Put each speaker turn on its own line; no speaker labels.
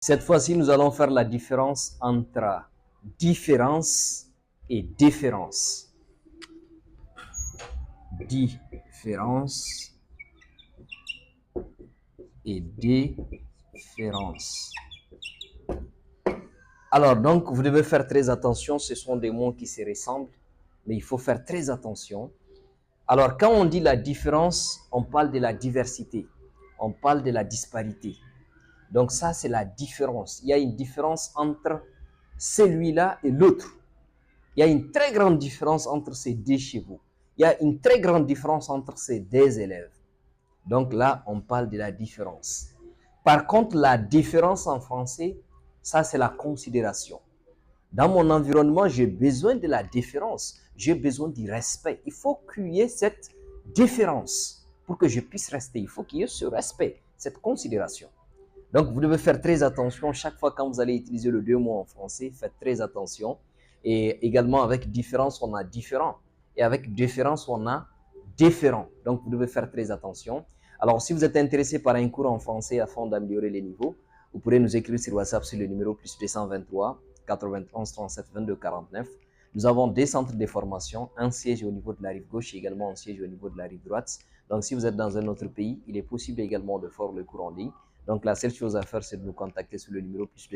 Cette fois-ci, nous allons faire la différence entre différence et différence. Différence et différence. Alors, donc, vous devez faire très attention. Ce sont des mots qui se ressemblent, mais il faut faire très attention. Alors, quand on dit la différence, on parle de la diversité. On parle de la disparité. Donc, ça, c'est la différence. Il y a une différence entre celui-là et l'autre. Il y a une très grande différence entre ces deux chevaux. Il y a une très grande différence entre ces deux élèves. Donc là, on parle de la différence. Par contre, la différence en français, ça, c'est la considération. Dans mon environnement, j'ai besoin de la différence. J'ai besoin du respect. Il faut qu'il y ait cette différence pour que je puisse rester. Il faut qu'il y ait ce respect, cette considération. Donc, vous devez faire très attention. Chaque fois quand vous allez utiliser le deux mots en français, faites très attention. Et également, avec différence, on a différent. Et avec différence, on a différent. Donc, vous devez faire très attention. Alors, si vous êtes intéressé par un cours en français afin d'améliorer les niveaux, vous pourrez nous écrire sur WhatsApp sur le numéro plus 223 91 37 22 49. Nous avons des centres de formation, un siège au niveau de la rive gauche et également un siège au niveau de la rive droite. Donc, si vous êtes dans un autre pays, il est possible également de faire le cours en ligne. Donc, la seule chose à faire, c'est de nous contacter sur le numéro plus